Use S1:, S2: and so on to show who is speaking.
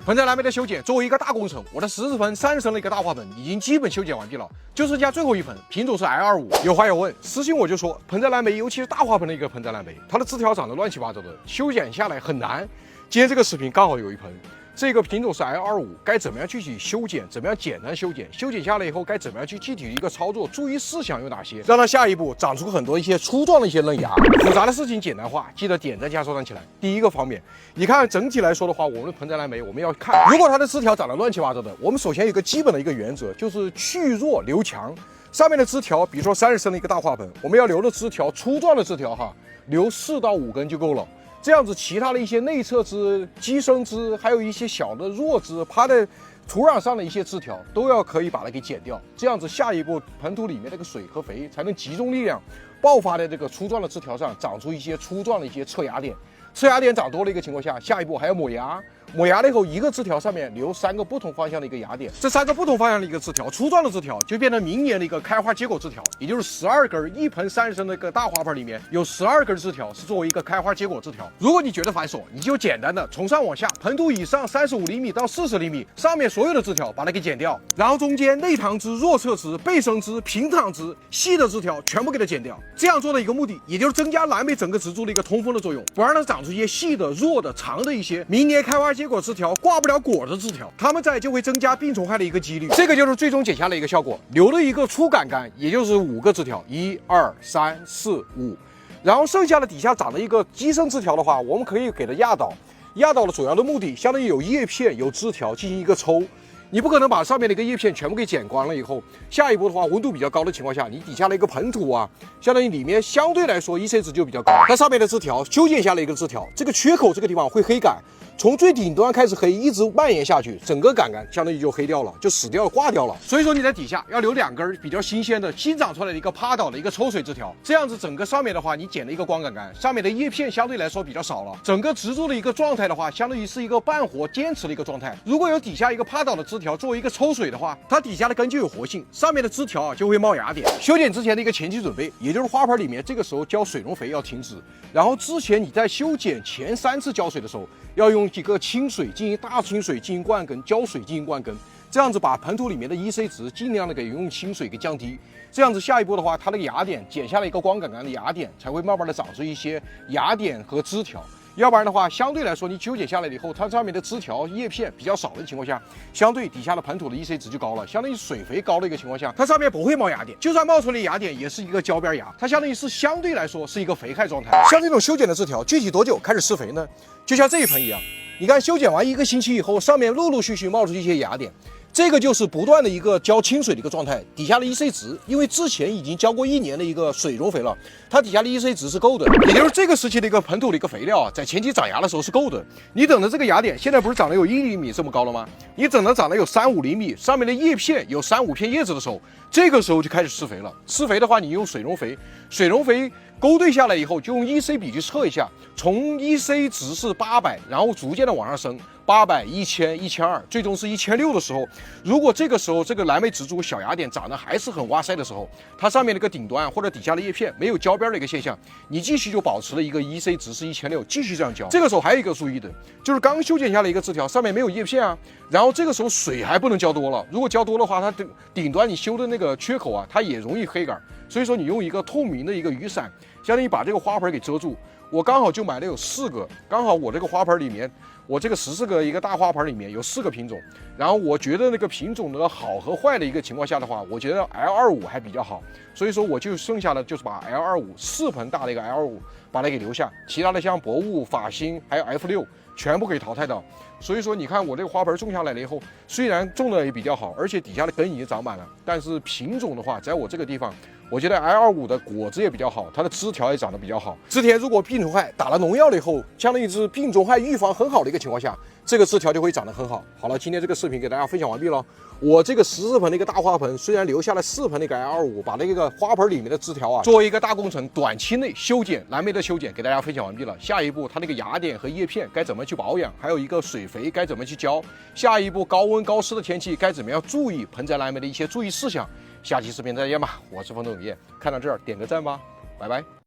S1: 盆栽藍莓的修剪作為一個大工程，我的10升、30升的一個大花盆已經基本修剪完畢了，就剩下最後一盆，品種是 L25。有話要問，私信我就說，盆栽藍莓，尤其是大花盆的一個盆栽藍莓，它的枝條長得亂七八糟的，修剪下來很難。今天這個視頻剛好有一盆，這個品種是 L25，該怎麼樣具體修剪？怎麼樣簡單修剪？修剪下來以後該怎麼樣去具體的一個操作？注意事項有哪些？讓它下一步長出很多一些粗壯的一些嫩芽。複雜的事情簡單化，記得點讚加收藏起來。第一個方面，你看整體來說的話，我們的盆栽藍莓我們要看，如果它的枝條長得亂七八糟的，我們首先有一個基本的一個原則，就是去弱留強。上面的枝條，比如說30升的一個大花盆，我們要留的枝条粗壯的枝条哈，留4到5根就夠了。這樣子，其他的一些內側枝、基生枝，還有一些小的弱枝，趴在土壤上的一些枝条，都要可以把它給剪掉。這樣子，下一步盆土裡面那個水和肥才能集中力量，爆發在這個粗壯的枝條上，長出一些粗壯的一些侧芽点。侧芽点長多了一個情況下，下一步還要抹芽。抹芽了以後，一個枝條上面留3個不同方向的一個芽點，這3個不同方向的一個枝條，粗壯的枝條就變成明年的一個開花結果枝條，也就是12根，一盆30升的一個大花盆裡面有12根枝條是作為一個開花結果枝條。如果你覺得繁瑣，你就簡單的從上往下，盆土以上35厘米到40厘米，上面所有的枝條把它給剪掉，然後中間內堂枝、弱側枝、背生枝、平躺枝、細的枝條全部給它剪掉。這樣做的一個目的，也就是增加藍莓整個植株的一個通風的作用，不讓它長出一些細的、弱的、長的一些明年開花結果枝條掛不了果的枝條，它們在就會增加病虫害的一個幾率。這個就是最終剪下來一個效果，留了一個粗杆杆，也就是5個枝條，1、2、3、4、5，然後剩下的底下長的一個基生枝條的話，我們可以給它壓倒。壓倒的主要的目的，相当于有葉片、有枝條進行一個抽。你不可能把上面的一個葉片全部給剪光了以後，下一步的話，溫度比較高的情況下，你底下的一個盆土啊，相當於裡面相對來說 EC 值就比較高。它上面的枝條修剪下來一個枝條，這個缺口這個地方會黑杆，從最頂端開始黑，一直蔓延下去，整個杆杆相當於就黑掉了，就死掉了，掛掉了。所以說你在底下要留2根比較新鮮的、新長出來的一個趴倒的一個抽水枝條，這樣子整個上面的話，你剪了一個光杆杆，上面的葉片相對來說比較少了，整個植株的一個狀態的話，相當於是一個半活堅持的一個狀態。如果有底下一個趴倒的枝條作為一個抽水的话，它底下的根就有活性，上面的枝条就会冒芽点。修剪之前的一個前期準備，也就是花盆裡面這個時候澆水溶肥要停止，然後之前你在修剪前3次澆水的時候，要用幾個清水進行大清水進行灌根，澆水进行灌根，這樣子把盆土裡面的 EC 值盡量的給用清水給降低，這樣子下一步的話，它那個芽點剪下來一個光杆杆的芽點，才會慢慢的長出一些芽點和枝條。要不然的話，相對來說你修剪下來了以後，它上面的枝條葉片比較少的情況下，相對底下的盆土的 EC 值就高了，相當於水肥高的一個情況下，它上面不會冒芽點，就算冒出來芽點也是一個焦邊芽，它相當於是相對來說是一個肥害狀態。像這種修剪的枝條，具體多久開始施肥呢？就像這一盆一樣，你看修剪完1個星期以後，上面陸陸續續冒出一些芽點。這個就是不斷的一個澆清水的一個狀態，底下的 EC 值，因為之前已經澆過1年的一個水溶肥了，它底下的 EC 值是夠的，也就是這個時期的一個盆土的一個肥料啊，在前期長芽的時候是夠的。你等着這個芽點，現在不是長得有1厘米這麼高了嗎？你等着長得有3、5厘米，上面的葉片有3、5片葉子的時候，這個時候就開始施肥了。施肥的話，你用水溶肥，水溶肥勾兑下來以後，就用 EC 比去測一下，從 EC 值是800，然後逐漸的往上升。800、1000、1200，最終是1600的時候，如果這個時候這個藍莓植株小芽點長得還是很哇塞的時候，它上面的一個頂端或者底下的葉片沒有焦邊的一個現象，你繼續就保持了一個 EC 值是1600，繼續這樣澆。這個時候還有一個注意的，就是剛修剪下來一個枝條，上面沒有葉片啊，然後這個時候水還不能澆多了，如果澆多的話，它頂端你修的那個缺口啊，它也容易黑杆，所以說你用一個透明的一個雨傘，相當於把這個花盆給遮住。我剛好就買了有4個，剛好我這個花盆裡面，我這個14個一個大花盆裡面有4個品種，然後我覺得那個品種的好和壞的一個情況下的話，我覺得 L25 還比較好，所以說我就剩下的就是把 L25 4盆大的一個 L25把它給留下，其他的像博物、法興還有 F6全部可以淘汰掉。所以說你看我这個花盆種下來了以後，雖然種的也比較好，而且底下的根已經長滿了，但是品種的話，在我這個地方，我覺得 L25的果子也比較好，它的枝條也長得比較好。之前如果病虫害打了農藥了以後，相當於是病蟲害預防很好的一個情況下，這個枝條就會長得很好。好了，今天這個視頻給大家分享完畢了。我這個14盆的一個大花盆，雖然留下了4盆的一個 L25，把那個花盆裡面的枝條啊，作為一個大工程，短期內修剪藍莓的修剪給大家分享完畢了。下一步它那個芽點和葉片該怎麼去保養，還有一個水肥該怎麼去澆，下一步高溫高濕的天氣該怎麼樣注意盆栽藍莓的一些注意事項。下期視頻再見吧，我是風頭影業，看到這兒點個讚吧，拜拜。